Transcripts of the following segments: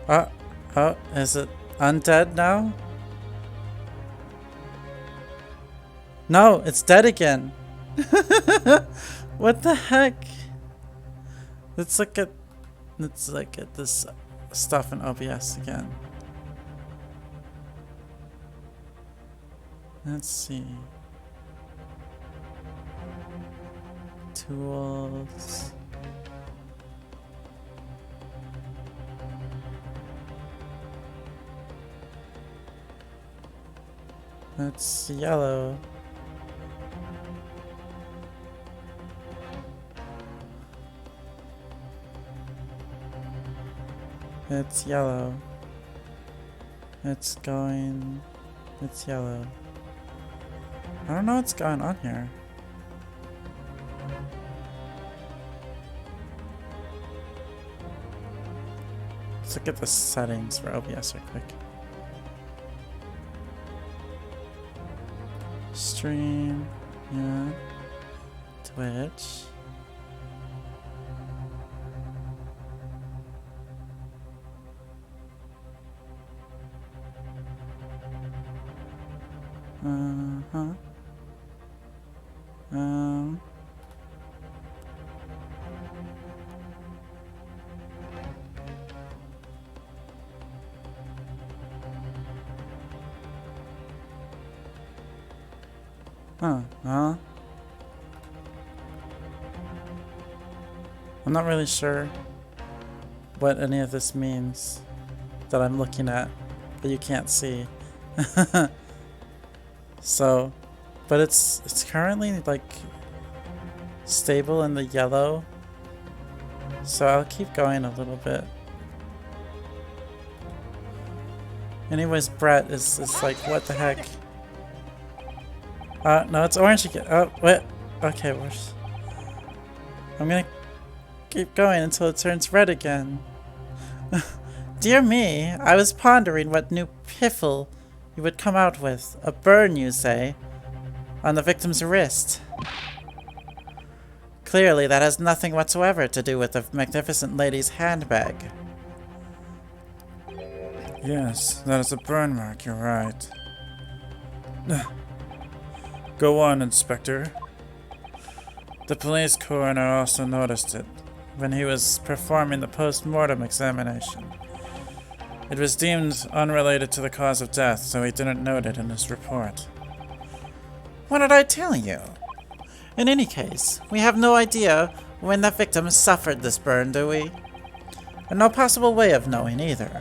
Oh, oh, is it undead now? No, it's dead again. What the heck? Let's look at this stuff in OBS again. Let's see. Tools. That's yellow. It's yellow. It's going... It's yellow. I don't know what's going on here. Let's look at the settings for OBS real quick. Stream, yeah. Twitch. Uh-huh. Huh? I'm not really sure what any of this means that I'm looking at, but you can't see. So, but it's currently like stable in the yellow. So I'll keep going a little bit. Anyways, Brett is like, what the heck? No, it's orange again. Oh, what? Okay, I'm gonna keep going until it turns red again. Dear me, I was pondering what new piffle you would come out with. A burn, you say, on the victim's wrist. Clearly, that has nothing whatsoever to do with the magnificent lady's handbag. Yes, that is a burn mark, you're right. Go on, Inspector. The police coroner also noticed it when he was performing the post-mortem examination. It was deemed unrelated to the cause of death, so he didn't note it in his report. What did I tell you? In any case, we have no idea when the victim suffered this burn, do we? And no possible way of knowing either.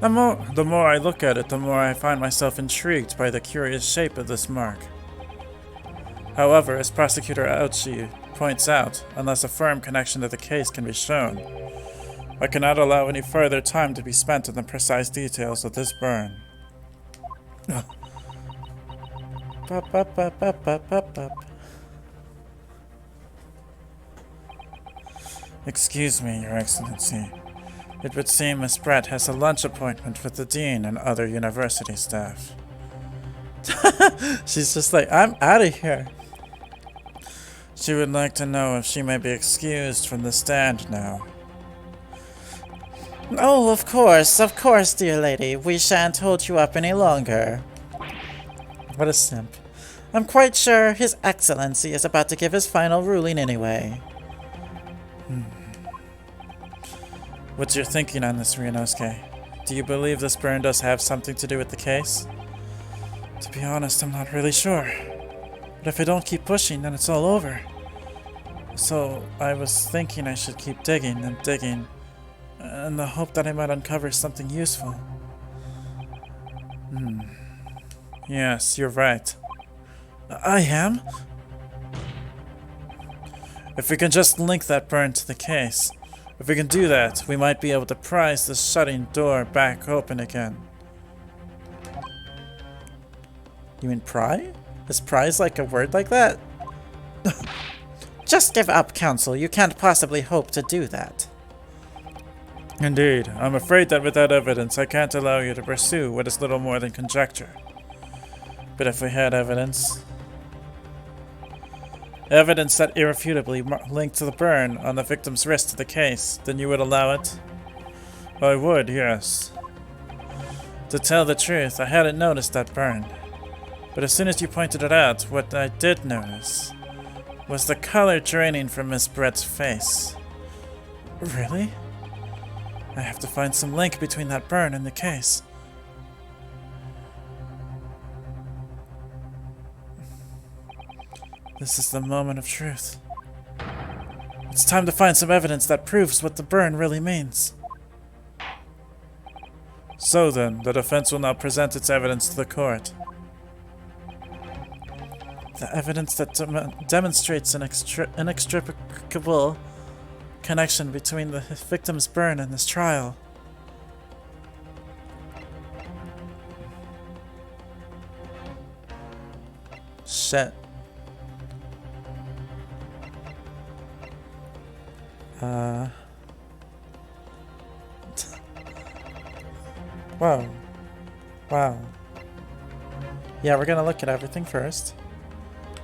The more I look at it, the more I find myself intrigued by the curious shape of this mark. However, as Prosecutor Ouchi points out, unless a firm connection to the case can be shown, I cannot allow any further time to be spent on the precise details of this burn. Excuse me, Your Excellency. It would seem Miss Brett has a lunch appointment with the dean and other university staff. She's just like, I'm out of here. She would like to know if she may be excused from the stand now. Oh, of course, dear lady. We shan't hold you up any longer. What a simp. I'm quite sure His Excellency is about to give his final ruling anyway. What's your thinking on this, Ryunosuke? Do you believe this burn does have something to do with the case? To be honest, I'm not really sure. But if I don't keep pushing, then it's all over. So I was thinking I should keep digging and digging, in the hope that I might uncover something useful. Yes, you're right. I am? If we can just link that burn to the case, if we can do that, we might be able to prise the shutting door back open again. You mean pry? Is prize like a word like that? Just give up, Counsel. You can't possibly hope to do that. Indeed. I'm afraid that without evidence, I can't allow you to pursue what is little more than conjecture. But if we had evidence... evidence that irrefutably linked the burn on the victim's wrist to the case, then you would allow it? I would, yes. To tell the truth, I hadn't noticed that burn. But as soon as you pointed it out, what I did notice was the color draining from Miss Brett's face. Really? I have to find some link between that burn and the case. This is the moment of truth. It's time to find some evidence that proves what the burn really means. So then, the defense will now present its evidence to the court. The evidence that demonstrates an inextricable connection between the victim's burn and this trial. Shit. Whoa. Wow. Yeah, we're gonna look at everything first.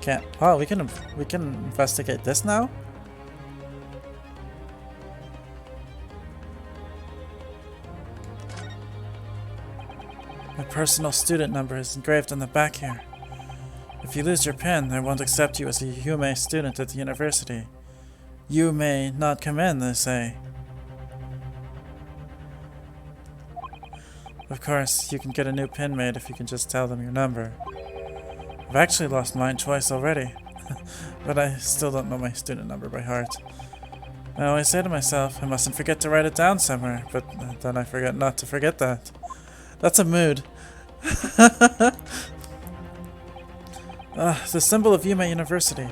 Can't. Oh, we can investigate this now? My personal student number is engraved on the back here. If you lose your pen, they won't accept you as a Yume student at the university. You may not come in, they say. Of course, you can get a new pin made if you can just tell them your number. I've actually lost mine twice already, but I still don't know my student number by heart. I always say to myself, I mustn't forget to write it down somewhere, but then I forget not to forget that. That's a mood. The symbol of Yume University.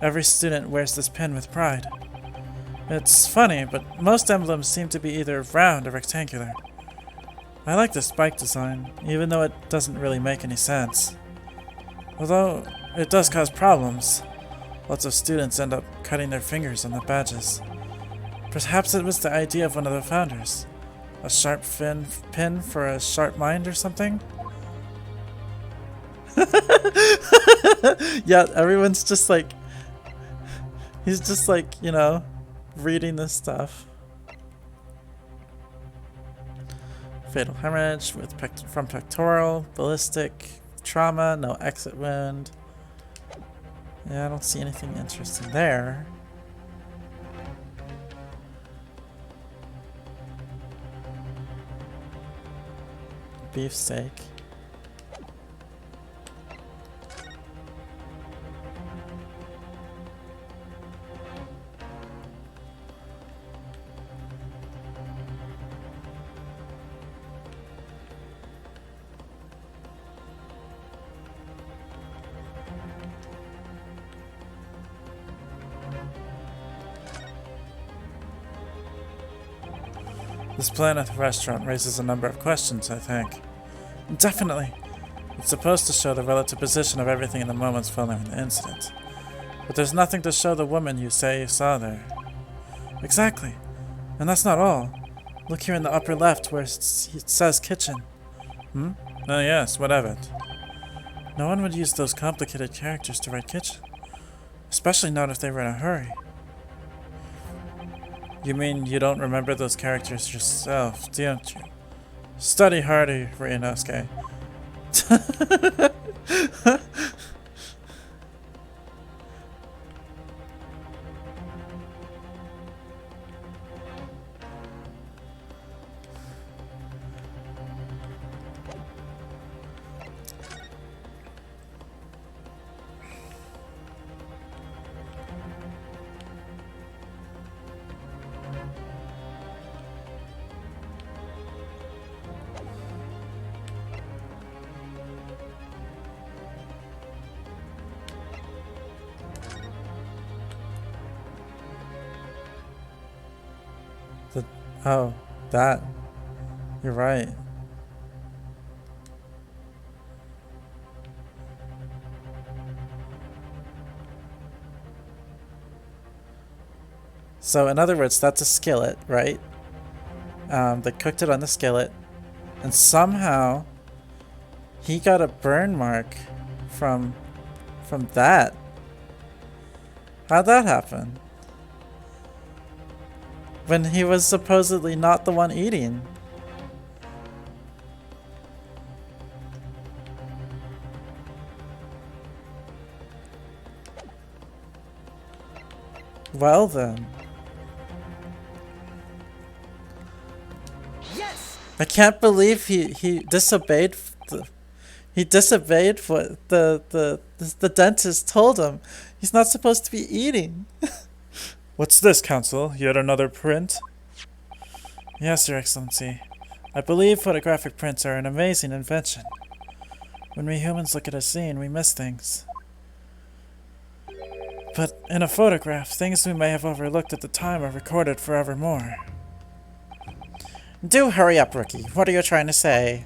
Every student wears this pin with pride. It's funny, but most emblems seem to be either round or rectangular. I like the spike design, even though it doesn't really make any sense. Although, it does cause problems. Lots of students end up cutting their fingers on the badges. Perhaps it was the idea of one of the founders. A sharp pin for a sharp mind or something? Yeah, everyone's just like... He's just like, you know, reading this stuff. Fatal hemorrhage from pectoral, ballistic, trauma, no exit wound. Yeah, I don't see anything interesting there. Beefsteak. This plan at the restaurant raises a number of questions, I think. Definitely. It's supposed to show the relative position of everything in the moments following the incident. But there's nothing to show the woman you say you saw there. Exactly. And that's not all. Look here in the upper left where it says kitchen. Oh yes, what of it? No one would use those complicated characters to write kitchen. Especially not if they were in a hurry. You mean you don't remember those characters yourself, don't you? Study harder, Ryunosuke. Oh, that. You're right. So in other words, that's a skillet, right? They cooked it on the skillet, and somehow he got a burn mark from that. How'd that happen? When he was supposedly not the one eating. Well then. Yes! I can't believe he disobeyed he disobeyed what the dentist told him. He's not supposed to be eating. What's this, Counsel? Yet another print? Yes, Your Excellency. I believe photographic prints are an amazing invention. When we humans look at a scene, we miss things. But in a photograph, things we may have overlooked at the time are recorded forevermore. Do hurry up, Rookie. What are you trying to say?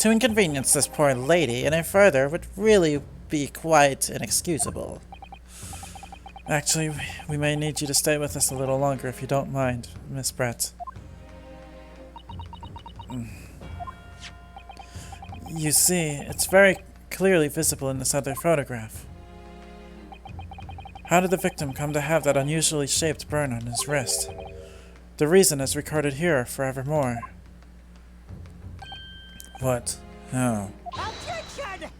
To inconvenience this poor lady any further would really be quite inexcusable. Actually, we may need you to stay with us a little longer if you don't mind, Miss Brett. You see, it's very clearly visible in this other photograph. How did the victim come to have that unusually shaped burn on his wrist? The reason is recorded here forevermore. What? Oh. Objection!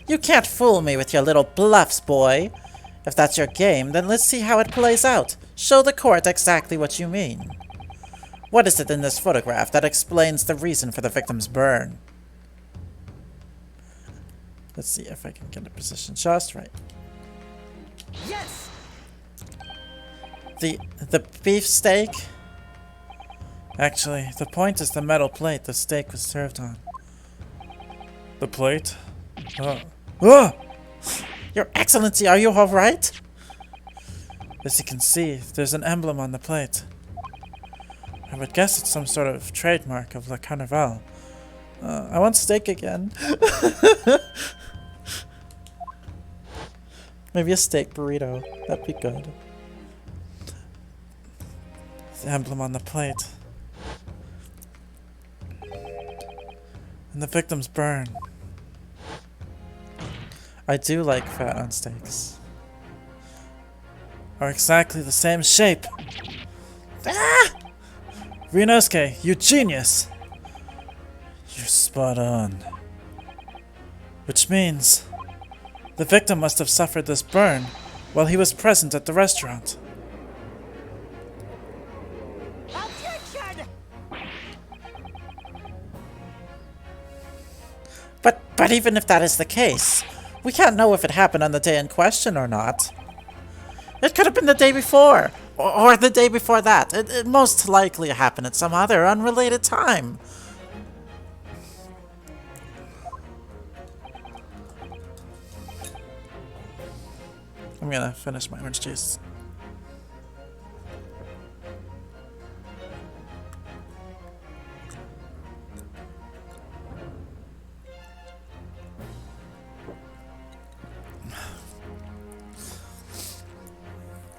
You can't fool me with your little bluffs, boy. If that's your game, then let's see how it plays out. Show the court exactly what you mean. What is it in this photograph that explains the reason for the victim's burn? Let's see if I can get the position just right. Yes! The beef steak? Actually, the point is the metal plate the steak was served on. The plate? Ah! Your Excellency, are you alright? As you can see, there's an emblem on the plate. I would guess it's some sort of trademark of Le Carnaval. I want steak again. Maybe a steak burrito. That'd be good. The emblem on the plate. And the victim's burn. I do like fat on steaks. Are exactly the same shape. Ah! Ryunosuke, you genius! You're spot on. Which means the victim must have suffered this burn while he was present at the restaurant. Objection! But even if that is the case, we can't know if it happened on the day in question or not. It could have been the day before, or the day before that. It most likely happened at some other unrelated time. I'm gonna finish my orange juice.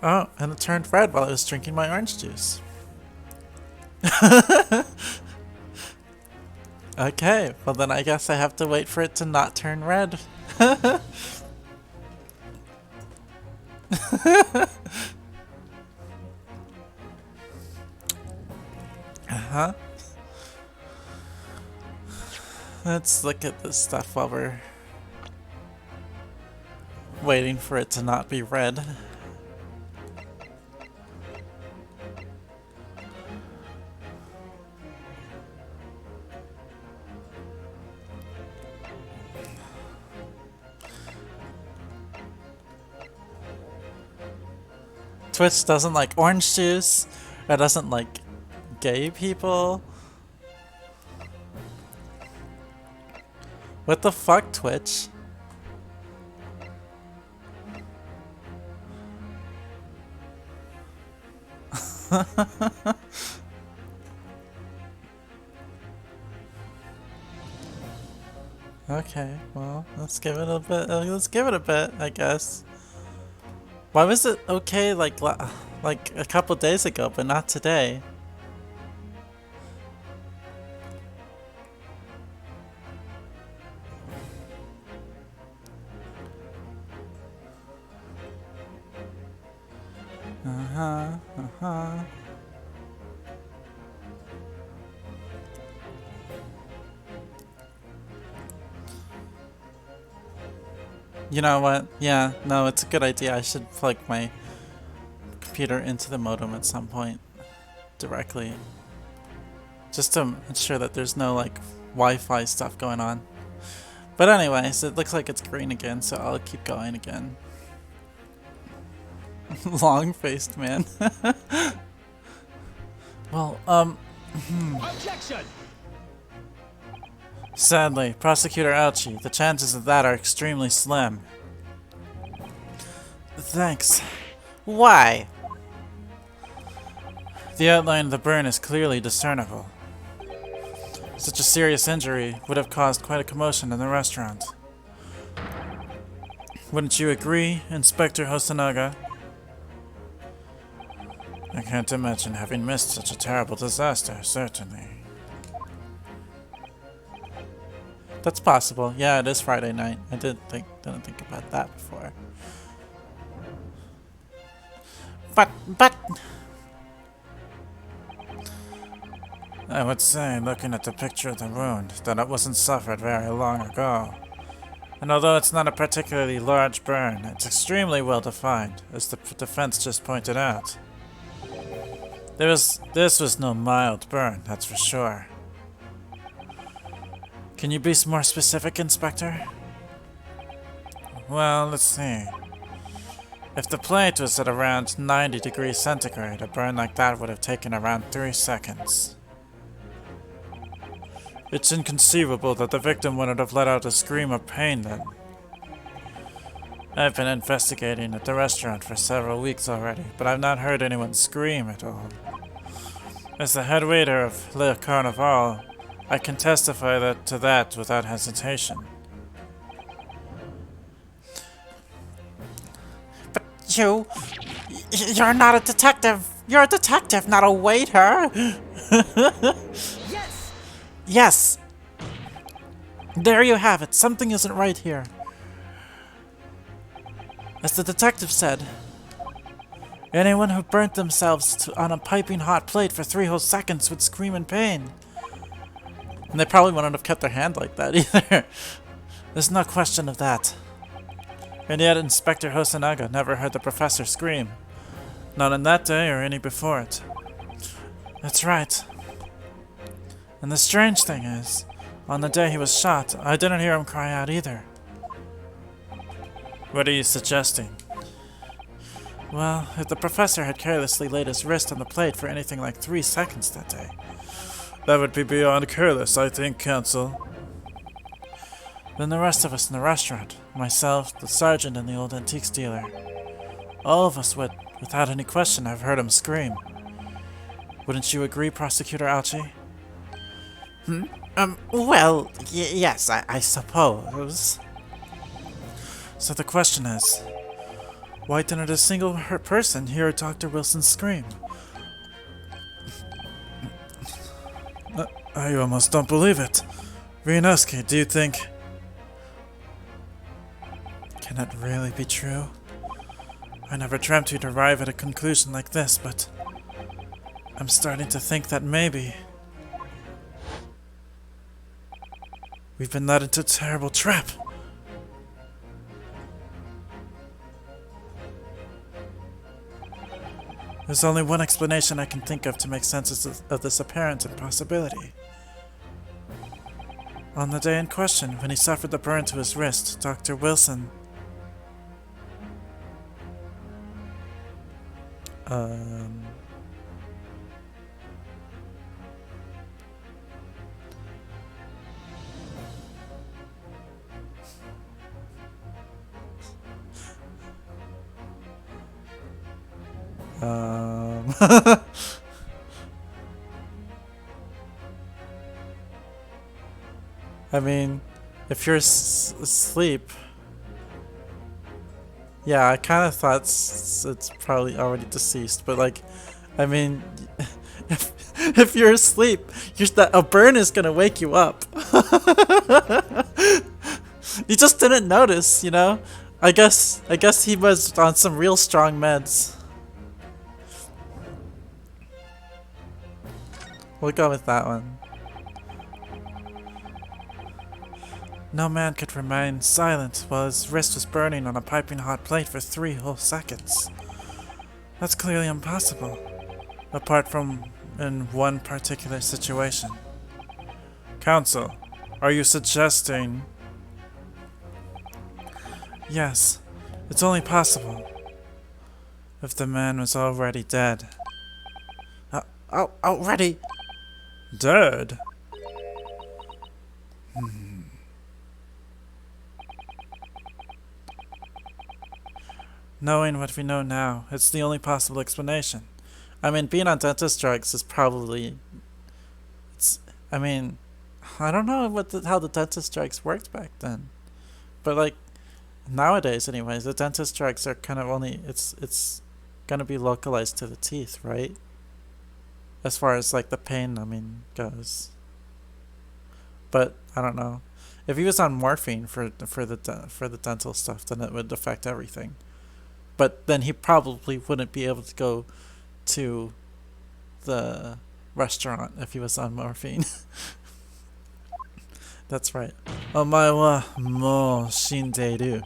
Oh, and it turned red while I was drinking my orange juice. Okay, well then I guess I have to wait for it to not turn red. Uh-huh. Let's look at this stuff while we're waiting for it to not be red. Twitch doesn't like orange juice, or doesn't like gay people. What the fuck, Twitch? Okay, well, let's give it a bit. Let's give it a bit, I guess. Why was it okay like a couple days ago, but not today? Uh-huh, uh-huh. You know what? Yeah, no, it's a good idea. I should plug my computer into the modem at some point directly. Just to ensure that there's no, like, Wi-Fi stuff going on. But anyways, it looks like it's green again, so I'll keep going again. Long-faced man. Well, Objection! Sadly, Prosecutor Ouchie, the chances of that are extremely slim. Thanks. Why? The outline of the burn is clearly discernible. Such a serious injury would have caused quite a commotion in the restaurant. Wouldn't you agree, Inspector Hosonaga? I can't imagine having missed such a terrible disaster, certainly. That's possible. Yeah, it is Friday night. I didn't think about that before. But I would say, looking at the picture of the wound, that it wasn't suffered very long ago. And although it's not a particularly large burn, it's extremely well defined, as the defense just pointed out. This was no mild burn, that's for sure. Can you be more specific, Inspector? Well, let's see. If the plate was at around 90 degrees centigrade, a burn like that would have taken around 3 seconds. It's inconceivable that the victim wouldn't have let out a scream of pain then. I've been investigating at the restaurant for several weeks already, but I've not heard anyone scream at all. As the head waiter of Le Carnival, I can testify to that without hesitation. But you're not a detective. You're a detective, not a waiter. Yes! Yes. There you have it. Something isn't right here. As the detective said, anyone who burnt themselves on a piping hot plate for 3 whole seconds would scream in pain. And they probably wouldn't have kept their hand like that either. There's no question of that. And yet Inspector Hosonaga never heard the professor scream. Not on that day or any before it. That's right. And the strange thing is, on the day he was shot, I didn't hear him cry out either. What are you suggesting? Well, if the professor had carelessly laid his wrist on the plate for anything like 3 seconds that day. That would be beyond careless, I think, Counsel. Then the rest of us in the restaurant, myself, the sergeant, and the old antiques dealer, all of us would, without any question, have heard him scream. Wouldn't you agree, Prosecutor Ouchie? Well, yes, I suppose. So the question is, why didn't a single person hear Dr. Wilson scream? I almost don't believe it. Ryunosuke, do you think... Can it really be true? I never dreamt we'd arrive at a conclusion like this, but I'm starting to think that maybe we've been led into a terrible trap. There's only one explanation I can think of to make sense of this apparent impossibility. On the day in question, when he suffered the burn to his wrist, Dr. Wilson... I mean, if you're asleep... Yeah, I kind of thought it's probably already deceased, but like, I mean, if you're asleep, a burn is gonna wake you up. You just didn't notice, you know? I guess he was on some real strong meds. We'll go with that one. No man could remain silent while his wrist was burning on a piping hot plate for 3 whole seconds. That's clearly impossible, apart from in one particular situation. Counsel, are you suggesting... Yes, it's only possible if the man was already dead. Already? Dead? Knowing what we know now, it's the only possible explanation. I mean, being on dentist drugs is probably... I mean, I don't know how the dentist drugs worked back then. But, like, nowadays, anyways, the dentist drugs are kind of only... It's gonna be localized to the teeth, right? As far as, like, the pain numbing goes. But, I don't know. If he was on morphine for the dental stuff, then it would affect everything. But then he probably wouldn't be able to go to the restaurant if he was on morphine. That's right. Omae wa mo shindeiru.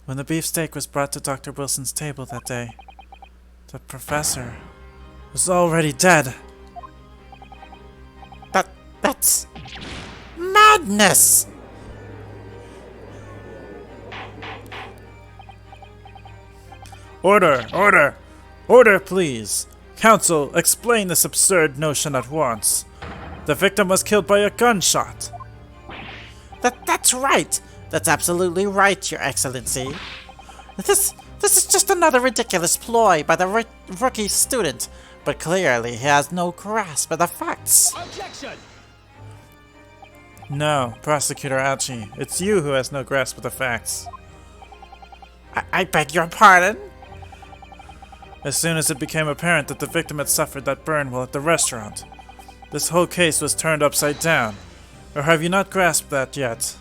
When the beefsteak was brought to Dr. Wilson's table that day, the professor was already dead. That's madness! Order! Order! Order, please! Counsel, explain this absurd notion at once. The victim was killed by a gunshot. That's right! That's absolutely right, Your Excellency. This is just another ridiculous ploy by the rookie student, but clearly he has no grasp of the facts. Objection! No, Prosecutor Aochi, it's you who has no grasp of the facts. I beg your pardon? As soon as it became apparent that the victim had suffered that burn while at the restaurant, this whole case was turned upside down. Or have you not grasped that yet?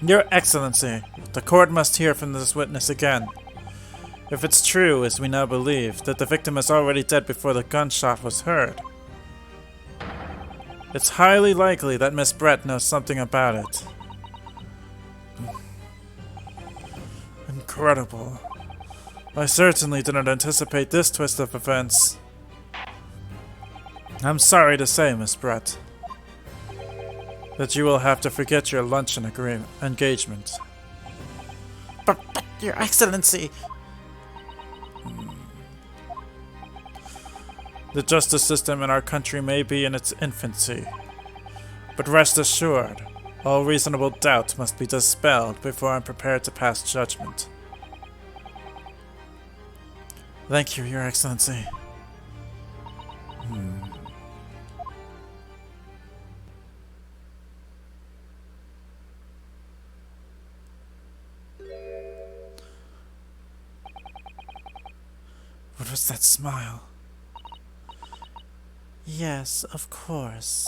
Your Excellency, the court must hear from this witness again. If it's true, as we now believe, that the victim is already dead before the gunshot was heard, it's highly likely that Miss Brett knows something about it. Incredible. I certainly didn't anticipate this twist of events. I'm sorry to say, Miss Brett, that you will have to forget your luncheon engagement. But Your Excellency... The justice system in our country may be in its infancy, but rest assured, all reasonable doubt must be dispelled before I'm prepared to pass judgment. Thank you, Your Excellency. What was that smile? Yes, of course.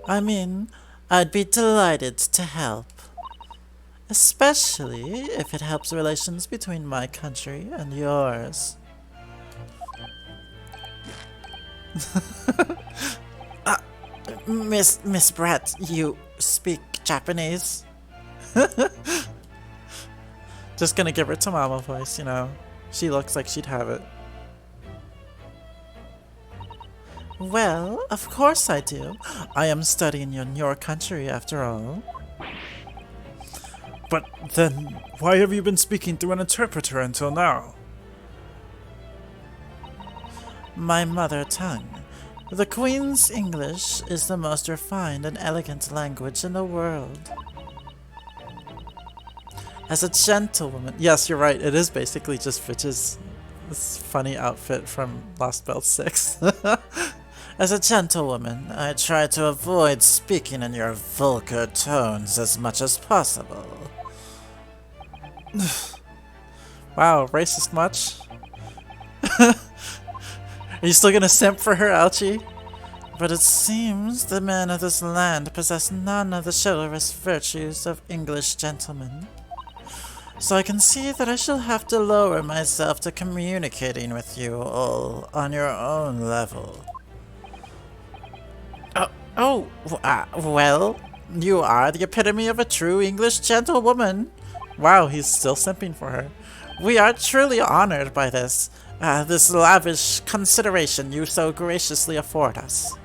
I mean, I'd be delighted to help. Especially if it helps relations between my country and yours. Miss Brett, you speak Japanese? Just gonna give her Tamamo voice, you know. She looks like she'd have it. Well, of course I do. I am studying in your country after all. But then, why have you been speaking through an interpreter until now? My mother tongue. The Queen's English is the most refined and elegant language in the world. As a gentlewoman... Yes, you're right. It is basically just Fitch's this funny outfit from Lost Belt 6. As a gentlewoman, I try to avoid speaking in your vulgar tones as much as possible. Wow, racist much? Are you still gonna simp for her, Ouchie? But it seems the men of this land possess none of the chivalrous virtues of English gentlemen. So I can see that I shall have to lower myself to communicating with you all on your own level. Well, you are the epitome of a true English gentlewoman. Wow, he's still simping for her. We are truly honored by this lavish consideration you so graciously afford us.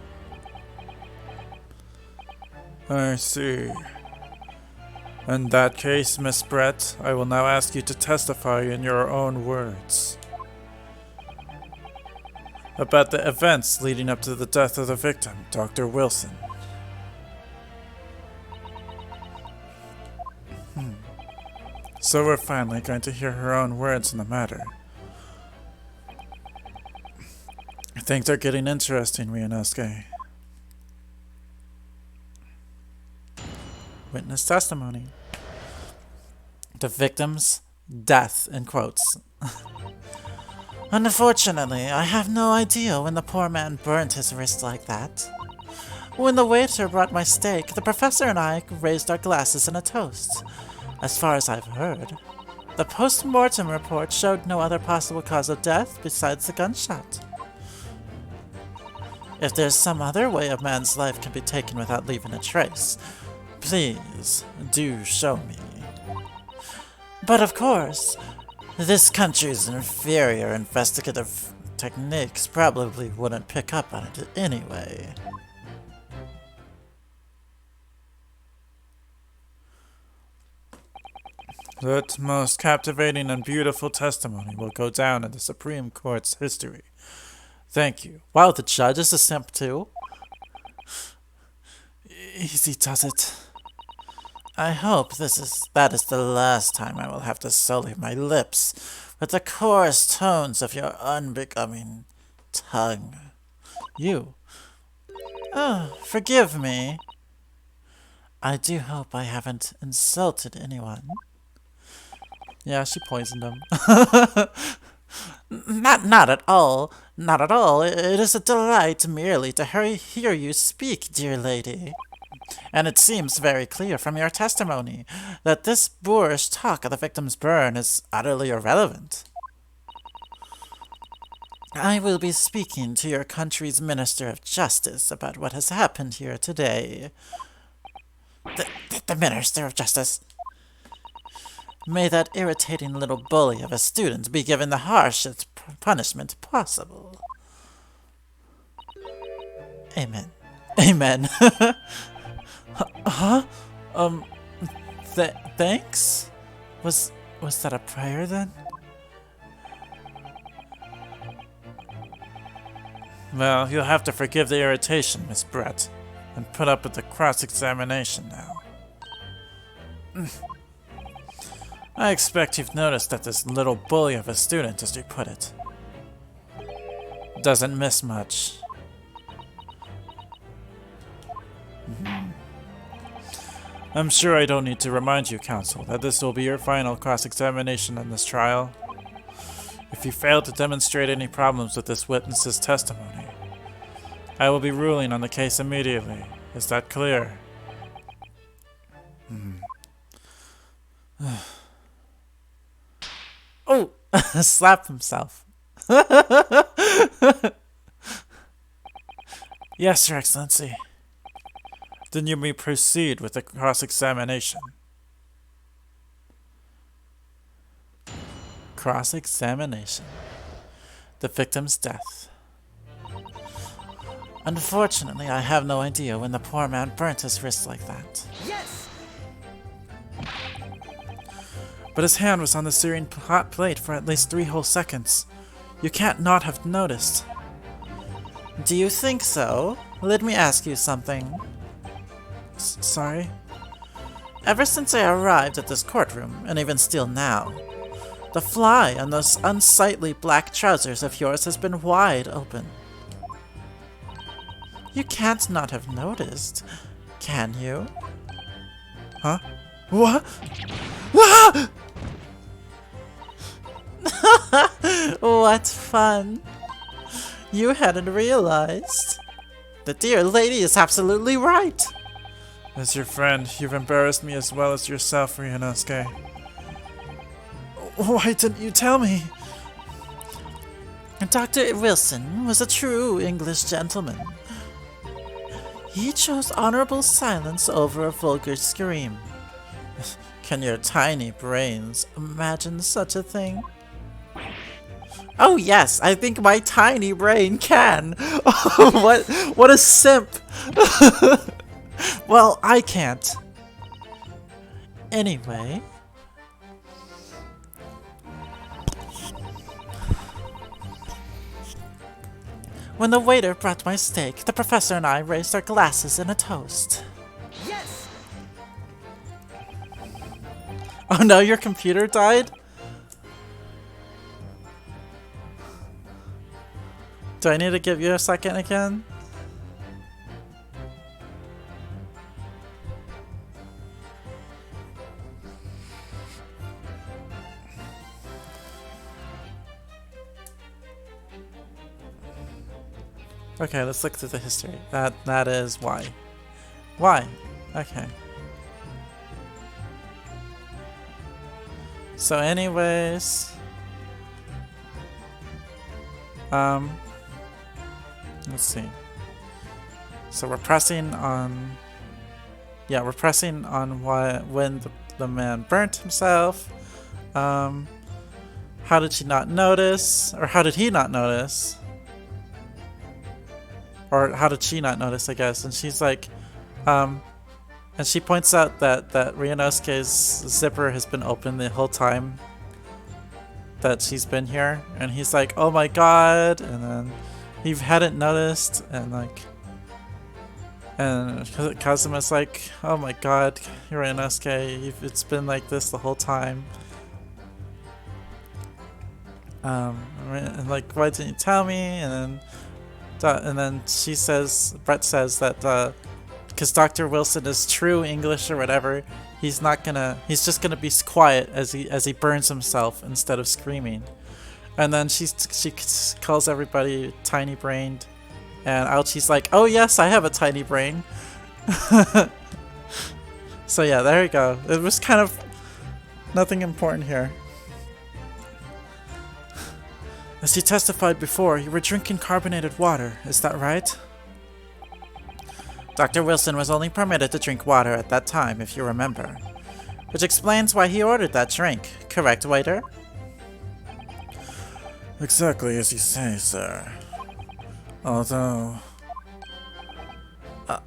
I see. In that case, Miss Brett, I will now ask you to testify in your own words about the events leading up to the death of the victim, Dr. Wilson. So we're finally going to hear her own words in the matter. Things are getting interesting, Ryunosuke. Witness testimony. The victim's death, in quotes. Unfortunately, I have no idea when the poor man burnt his wrist like that. When the waiter brought my steak, the professor and I raised our glasses in a toast. As far as I've heard, the post-mortem report showed no other possible cause of death besides the gunshot. If there's some other way a man's life can be taken without leaving a trace, please do show me. But of course, this country's inferior investigative techniques probably wouldn't pick up on it anyway. That most captivating and beautiful testimony will go down in the Supreme Court's history. Thank you. Wow, the judge is a simp too. Easy does it. I hope that is the last time I will have to sully my lips with the coarse tones of your unbecoming tongue. You. Oh, forgive me. I do hope I haven't insulted anyone. Yeah, she poisoned him. Not at all. Not at all. It is a delight merely to hear you speak, dear lady. And it seems very clear from your testimony that this boorish talk of the victim's burn is utterly irrelevant. I will be speaking to your country's Minister of Justice about what has happened here today. The Minister of Justice? May that irritating little bully of a student be given the harshest punishment possible. Amen. Amen. Huh? Thanks? Was that a prayer then? Well, you'll have to forgive the irritation, Miss Brett, and put up with the cross-examination now. I expect you've noticed that this little bully of a student, as you put it, doesn't miss much. I'm sure I don't need to remind you, counsel, that this will be your final cross-examination in this trial. If you fail to demonstrate any problems with this witness's testimony, I will be ruling on the case immediately. Is that clear? Oh! Slapped himself. Yes, Your Excellency. Then you may proceed with the cross-examination. Cross-examination. The victim's death. Unfortunately, I have no idea when the poor man burnt his wrist like that. Yes! But his hand was on the searing hot plate for at least 3 whole seconds. You can't not have noticed. Do you think so? Let me ask you something. Sorry? Ever since I arrived at this courtroom, and even still now, the fly on those unsightly black trousers of yours has been wide open. You can't not have noticed, can you? Huh? What? Ah! What fun! You hadn't realized. The dear lady is absolutely right. As your friend, you've embarrassed me as well as yourself, Ryunosuke. Why didn't you tell me? Dr. Wilson was a true English gentleman. He chose honorable silence over a vulgar scream. Can your tiny brains imagine such a thing? Oh yes, I think my tiny brain can! What a simp! Well, I can't. Anyway... When the waiter brought my steak, the professor and I raised our glasses in a toast. Yes! Oh no, your computer died? Do I need to give you a second again? Okay, let's look through the history. That is why. Why? Okay. So anyways, let's see. So we're pressing on, yeah, we're pressing on when the man burnt himself. How did she not notice, or how did he not notice? Or how did she not notice, I guess? And she's like, and she points out that Ryunosuke's zipper has been open the whole time that she's been here. And he's like, oh my god, and then he hadn't noticed, and like, and Kazuma's like, oh my god, Ryunosuke, it's been like this the whole time. And like, why didn't you tell me? And then she says, Brett says that because Dr. Wilson is true English or whatever, he's just gonna be quiet as he burns himself instead of screaming. And then she calls everybody tiny brained, and Aochi's like, oh yes, I have a tiny brain. So yeah, there you go. It was kind of nothing important here. As you testified before, you were drinking carbonated water, is that right? Dr. Wilson was only permitted to drink water at that time, if you remember. Which explains why he ordered that drink, correct, waiter? Exactly as you say, sir. Although...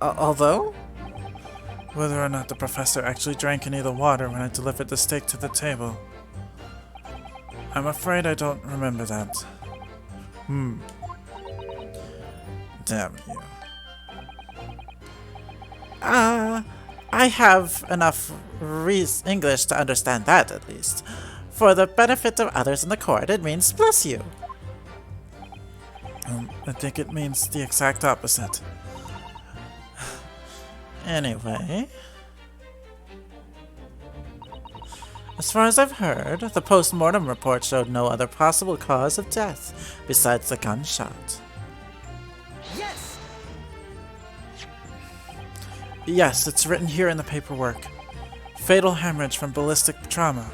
Although? Whether or not the professor actually drank any of the water when I delivered the steak to the table, I'm afraid I don't remember that. Damn you. I have enough English to understand that, at least. For the benefit of others in the court, it means bless you. I think it means the exact opposite. Anyway... As far as I've heard, the post-mortem report showed no other possible cause of death besides the gunshot. Yes! Yes, it's written here in the paperwork. Fatal hemorrhage from ballistic trauma.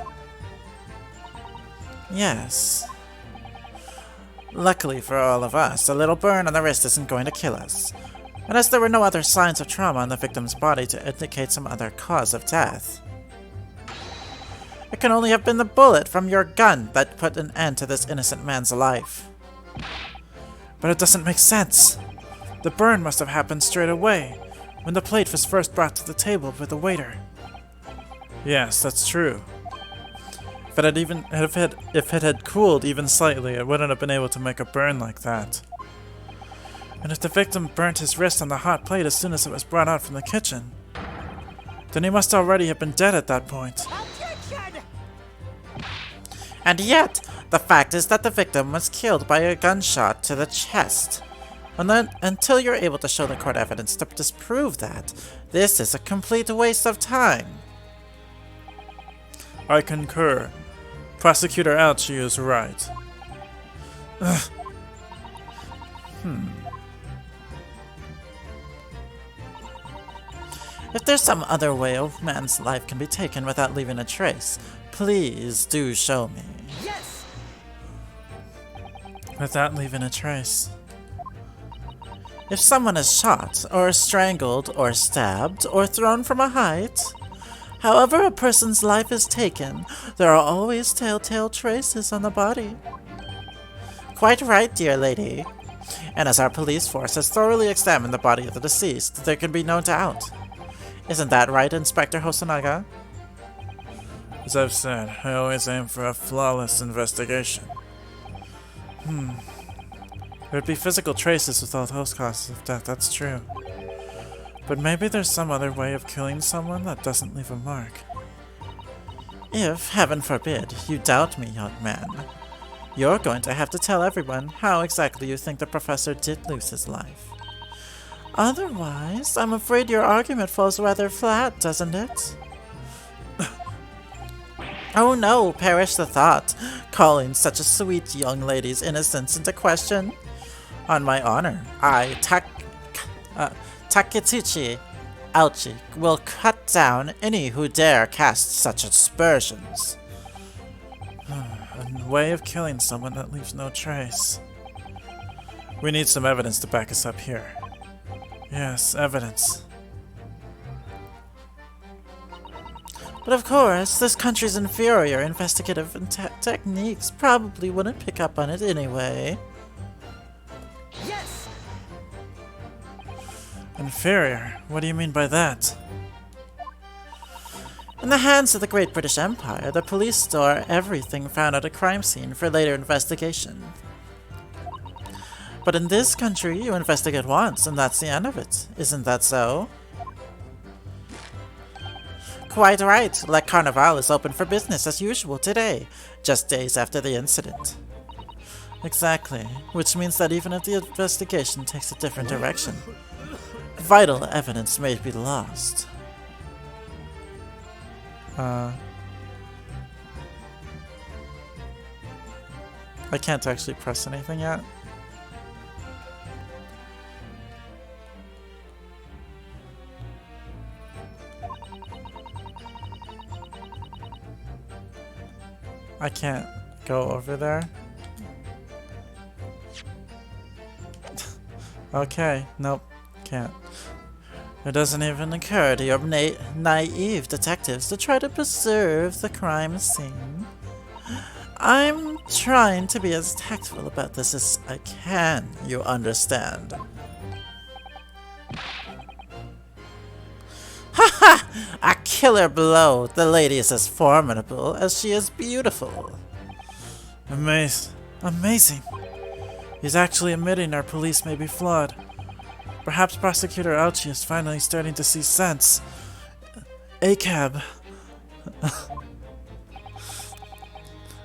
Yes. Luckily for all of us, a little burn on the wrist isn't going to kill us. And as there were no other signs of trauma on the victim's body to indicate some other cause of death. It can only have been the bullet from your gun that put an end to this innocent man's life. But it doesn't make sense. The burn must have happened straight away, when the plate was first brought to the table with the waiter. Yes, that's true. If it had cooled even slightly, it wouldn't have been able to make a burn like that. And if the victim burnt his wrist on the hot plate as soon as it was brought out from the kitchen, then he must already have been dead at that point. And yet, the fact is that the victim was killed by a gunshot to the chest. And then, until you're able to show the court evidence to disprove that, this is a complete waste of time. I concur. Prosecutor Aochi is right. Ugh. If there's some other way a man's life can be taken without leaving a trace, Please do show me. Yes! Without leaving a trace. If someone is shot, or strangled, or stabbed, or thrown from a height, however a person's life is taken, there are always telltale traces on the body. Quite right, dear lady. And as our police force has thoroughly examined the body of the deceased, there can be no doubt. Isn't that right, Inspector Hosonaga? As I've said, I always aim for a flawless investigation. There'd be physical traces without host causes of death, that's true. But maybe there's some other way of killing someone that doesn't leave a mark. If, heaven forbid, you doubt me, young man, you're going to have to tell everyone how exactly you think the professor did lose his life. Otherwise, I'm afraid your argument falls rather flat, doesn't it? Oh no, perish the thought, calling such a sweet young lady's innocence into question. On my honor, Taketichi Auchi will cut down any who dare cast such aspersions. A way of killing someone that leaves no trace. We need some evidence to back us up here. Yes, evidence. But of course, this country's inferior investigative techniques probably wouldn't pick up on it anyway. Yes! Inferior? What do you mean by that? In the hands of the Great British Empire, the police store everything found at a crime scene for later investigation. But in this country, you investigate once, and that's the end of it. Isn't that so? Quite right. Le Carnival is open for business as usual today, just days after the incident. Exactly, which means that even if the investigation takes a different direction, vital evidence may be lost. I can't actually press anything yet. I can't go over there. Okay, nope, can't. It doesn't even occur to your naive detectives to try to preserve the crime scene. I'm trying to be as tactful about this as I can, you understand. Ha! A killer blow! The lady is as formidable as she is beautiful. Amazing. He's actually admitting our police may be flawed. Perhaps Prosecutor Auchi is finally starting to see sense. ACAB.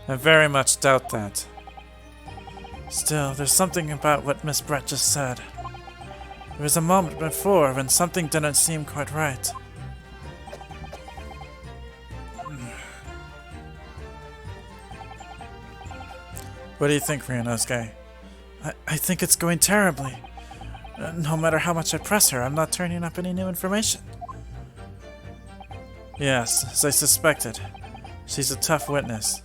I very much doubt that. Still, there's something about what Miss Brett just said. There was a moment before when something didn't seem quite right. What do you think, Ryunosuke? I think it's going terribly. No matter how much I press her, I'm not turning up any new information. Yes, as I suspected. She's a tough witness.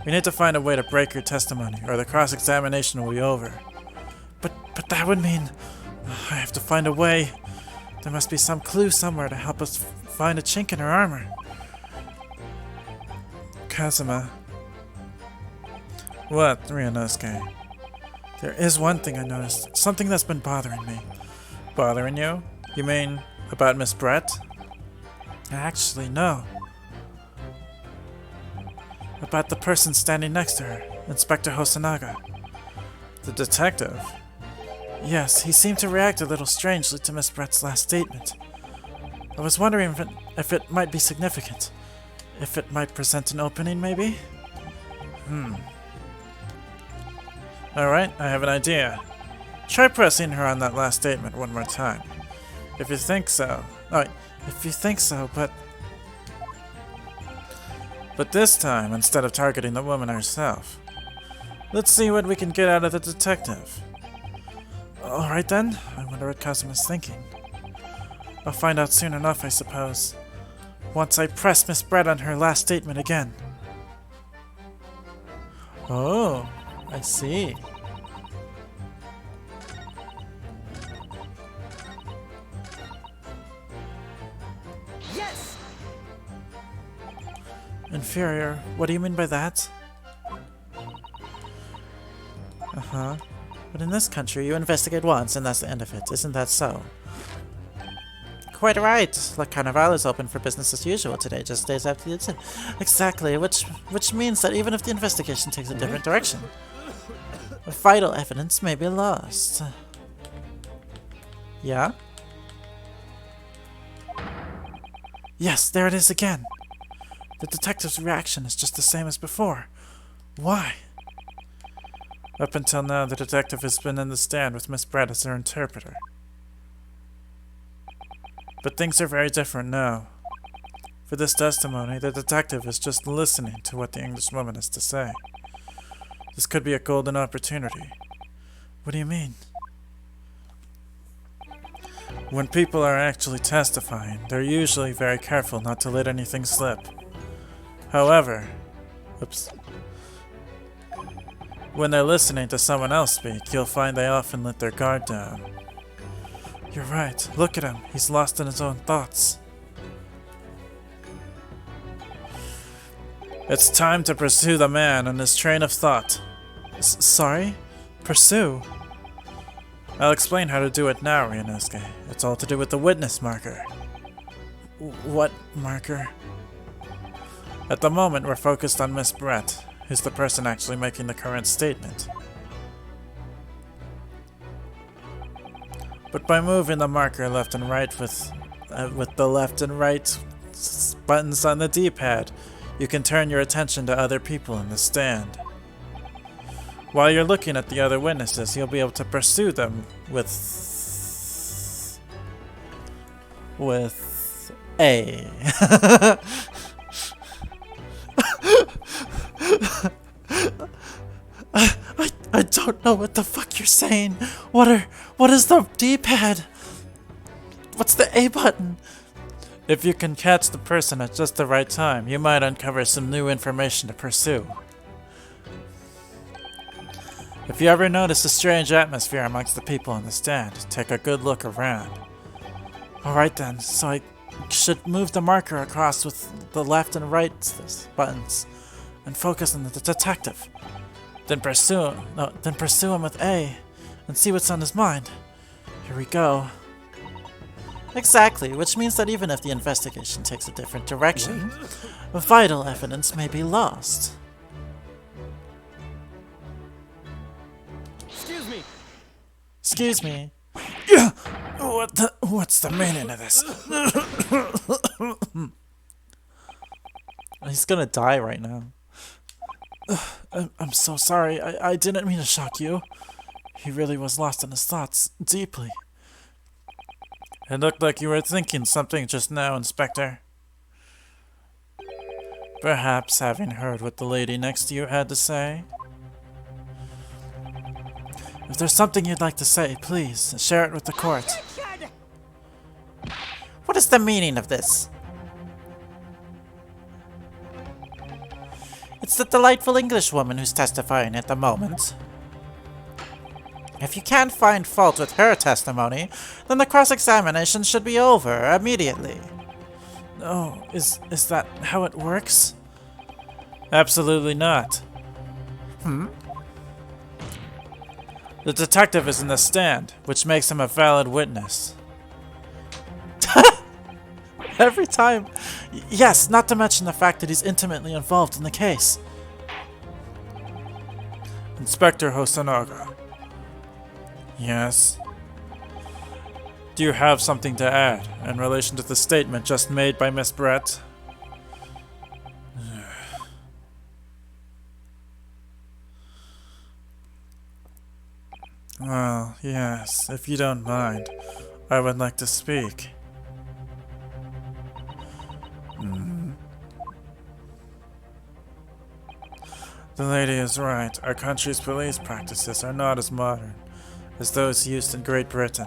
We need to find a way to break her testimony, or the cross-examination will be over. But that would mean I have to find a way. There must be some clue somewhere to help us find a chink in her armor. Kazuma. What, Ryunosuke? There is one thing I noticed. Something that's been bothering me. Bothering you? You mean about Miss Brett? Actually, no. About the person standing next to her, Inspector Hosonaga. The detective? Yes, he seemed to react a little strangely to Miss Brett's last statement. I was wondering if it might be significant. If it might present an opening, maybe? Alright, I have an idea. Try pressing her on that last statement one more time. If you think so. But this time, instead of targeting the woman herself. Let's see what we can get out of the detective. Alright then, I wonder what Kazuma's thinking. I'll find out soon enough, I suppose. Once I press Miss Brett on her last statement again. Oh, I see. Yes! Inferior? What do you mean by that? Uh-huh. But in this country, you investigate once and that's the end of it. Isn't that so? Quite right. La Carnival is open for business as usual today, just days after the incident. Exactly, which means that even if the investigation takes a different direction, vital evidence may be lost. Yeah? Yes, there it is again. The detective's reaction is just the same as before. Why? Up until now, the detective has been in the stand with Miss Brett as her interpreter. But things are very different now. For this testimony, the detective is just listening to what the Englishwoman has to say. This could be a golden opportunity. What do you mean? When people are actually testifying, they're usually very careful not to let anything slip. However, when they're listening to someone else speak, you'll find they often let their guard down. You're right. Look at him. He's lost in his own thoughts. It's time to pursue the man and his train of thought. Sorry? Pursue? I'll explain how to do it now, Ryunosuke. It's all to do with the witness marker. What marker? At the moment, we're focused on Miss Brett, who's the person actually making the current statement. But by moving the marker left and right with the left and right buttons on the D-pad, you can turn your attention to other people in the stand. While you're looking at the other witnesses, you'll be able to pursue them with A. I don't know what the fuck you're saying. What is the D-pad? What's the A button? If you can catch the person at just the right time, you might uncover some new information to pursue. If you ever notice a strange atmosphere amongst the people in the stand, take a good look around. Alright then, so I should move the marker across with the left and right buttons and focus on the detective. Then pursue him with A and see what's on his mind. Here we go. Exactly, which means that even if the investigation takes a different direction, vital evidence may be lost. Excuse me. Excuse me. What's the meaning of this? He's gonna die right now. I'm so sorry. I didn't mean to shock you. He really was lost in his thoughts, deeply. It looked like you were thinking something just now, Inspector. Perhaps having heard what the lady next to you had to say? If there's something you'd like to say, please, share it with the court. What is the meaning of this? It's the delightful Englishwoman who's testifying at the moment. If you can't find fault with her testimony, then the cross-examination should be over immediately. Oh, is that how it works? Absolutely not. The detective is in the stand, which makes him a valid witness. Every time. Yes, not to mention the fact that he's intimately involved in the case. Inspector Hosonaga. Yes? Do you have something to add in relation to the statement just made by Miss Brett? Well, yes, if you don't mind, I would like to speak. The lady is right. Our country's police practices are not as modern as those used in Great Britain.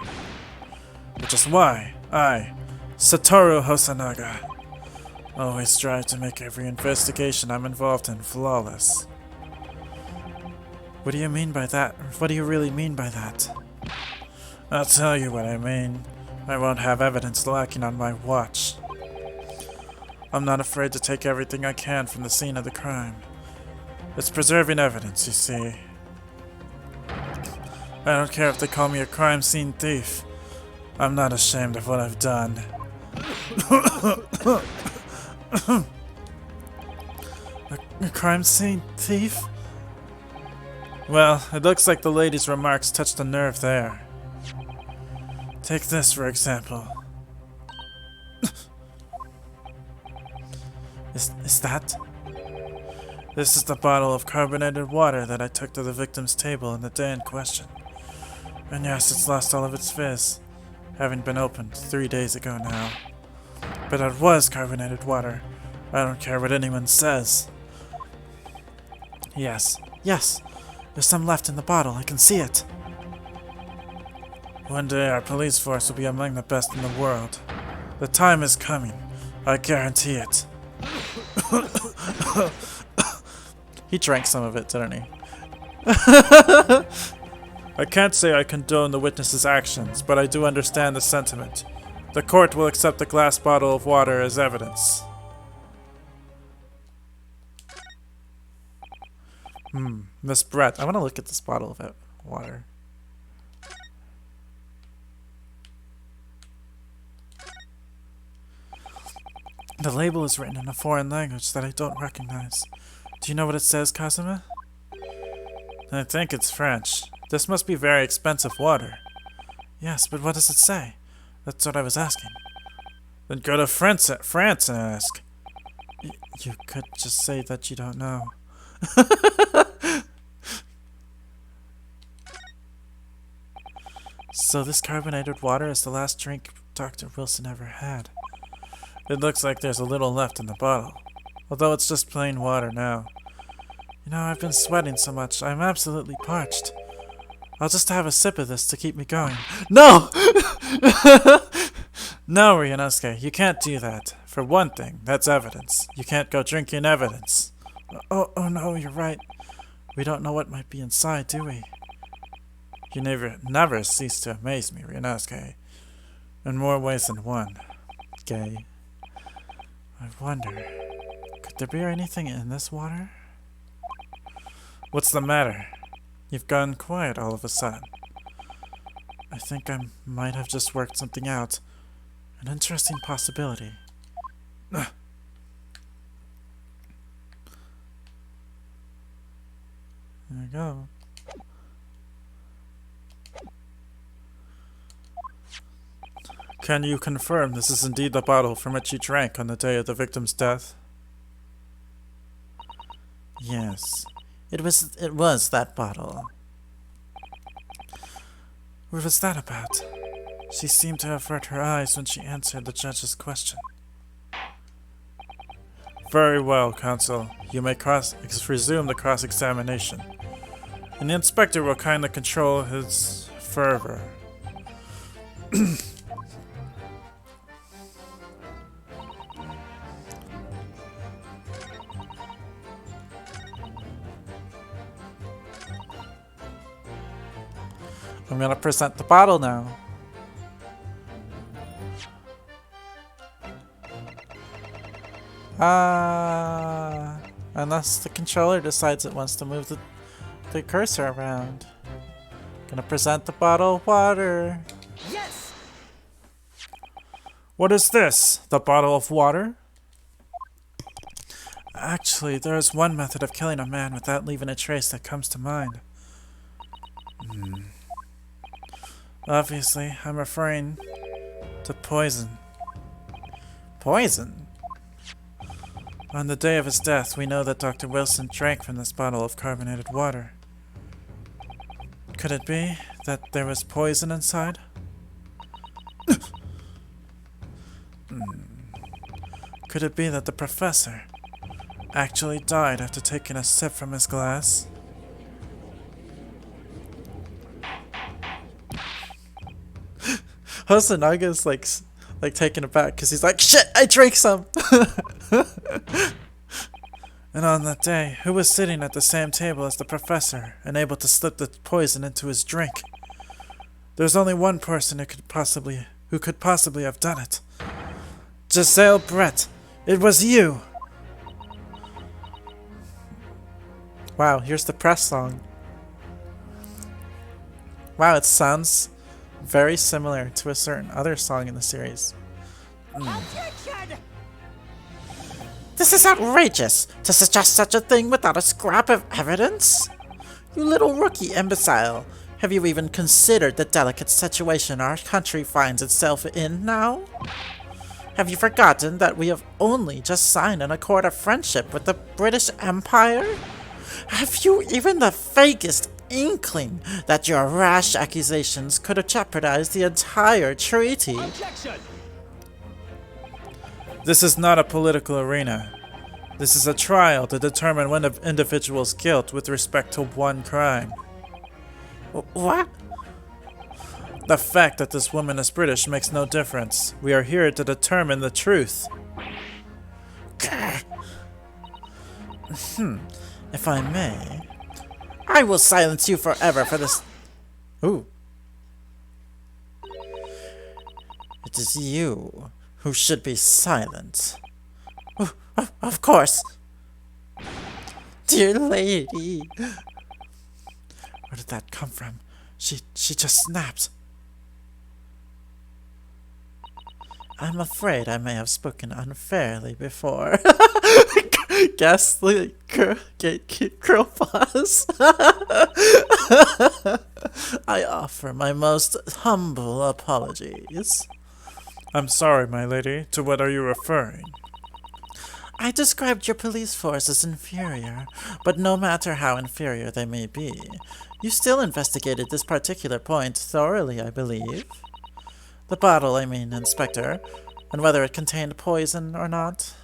Which is why I, Satoru Hosonaga, always strive to make every investigation I'm involved in flawless. What do you mean by that? What do you really mean by that? I'll tell you what I mean. I won't have evidence lacking on my watch. I'm not afraid to take everything I can from the scene of the crime. It's preserving evidence, you see. I don't care if they call me a crime scene thief. I'm not ashamed of what I've done. A crime scene thief? Well, it looks like the lady's remarks touched a nerve there. Take this, for example. Is that? This is the bottle of carbonated water that I took to the victim's table in the day in question. And yes, it's lost all of its fizz, having been opened 3 days ago now. But it was carbonated water. I don't care what anyone says. Yes, there's some left in the bottle, I can see it. One day our police force will be among the best in the world. The time is coming, I guarantee it. He drank some of it, didn't he? I can't say I condone the witness's actions, but I do understand the sentiment. The court will accept the glass bottle of water as evidence. Miss Brett, I want to look at this bottle of water. The label is written in a foreign language that I don't recognize. Do you know what it says, Kazuma? I think it's French. This must be very expensive water. Yes, but what does it say? That's what I was asking. Then go to France and ask. You could just say that you don't know. So this carbonated water is the last drink Dr. Wilson ever had. It looks like there's a little left in the bottle, although it's just plain water now. You know, I've been sweating so much, I'm absolutely parched. I'll just have a sip of this to keep me going. No! No, Ryunosuke, you can't do that. For one thing, that's evidence. You can't go drinking evidence. Oh no, you're right. We don't know what might be inside, do we? You never cease to amaze me, Ryunosuke. In more ways than one. Gay. I wonder, could there be anything in this water? What's the matter? You've gone quiet all of a sudden. I think I might have just worked something out. An interesting possibility. There you go. Can you confirm this is indeed the bottle from which you drank on the day of the victim's death? Yes. It was that bottle. What was that about? She seemed to avert her eyes when she answered the judge's question. Very well, counsel. You may resume the cross-examination. And the inspector will kindly control his fervor. I'm gonna present the bottle now. Unless the controller decides it wants to move the cursor around. Gonna present the bottle of water. Yes! What is this? The bottle of water? Actually, there is one method of killing a man without leaving a trace that comes to mind. Obviously, I'm referring to poison. Poison? On the day of his death, we know that Dr. Wilson drank from this bottle of carbonated water. Could it be that there was poison inside? Could it be that the professor actually died after taking a sip from his glass? Hosanaga's like taken aback because he's like, shit, I drank some! And on that day, who was sitting at the same table as the professor and able to slip the poison into his drink? There's only one person who could possibly have done it. Giselle Brett, it was you! Wow, here's the press song. Wow, it sounds very similar to a certain other song in the series. Objection! This is outrageous! To suggest such a thing without a scrap of evidence? You little rookie imbecile! Have you even considered the delicate situation our country finds itself in now? Have you forgotten that we have only just signed an accord of friendship with the British Empire? Have you even the vaguest inkling that your rash accusations could have jeopardized the entire treaty? Objection! This is not a political arena. This is a trial to determine one individual's guilt with respect to one crime. What? The fact that this woman is British makes no difference. We are here to determine the truth. If I may, I will silence you forever for this. Ooh. It is you who should be silent. Oh, of course. Dear lady. Where did that come from? She just snapped. I'm afraid I may have spoken unfairly before. Ghastly gatekeep girl boss. I offer my most humble apologies. I'm sorry, my lady. To what are you referring? I described your police force as inferior, but no matter how inferior they may be, you still investigated this particular point thoroughly, I believe. The bottle, I mean, Inspector, and whether it contained poison or not.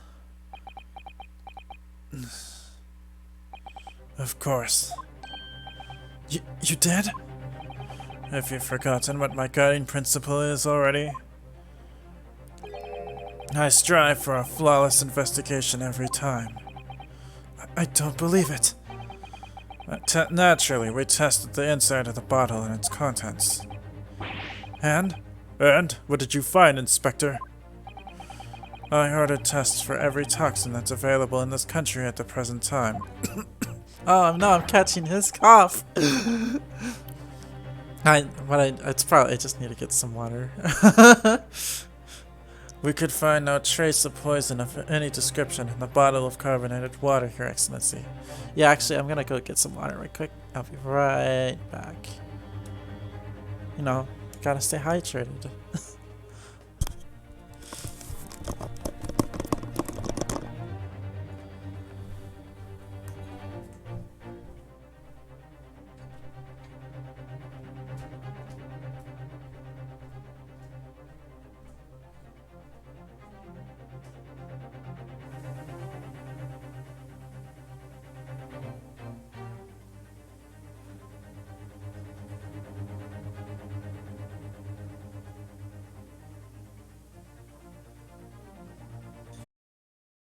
Of course. You did? Have you forgotten what my guiding principle is already? I strive for a flawless investigation every time. I don't believe it. Naturally, we tested the inside of the bottle and its contents. And what did you find, Inspector? I ordered tests for every toxin that's available in this country at the present time. Oh no, I'm catching his cough. I just need to get some water. We could find no trace of poison of any description in the bottle of carbonated water, Your Excellency. Yeah, actually, I'm gonna go get some water right quick. I'll be right back. You know, gotta stay hydrated.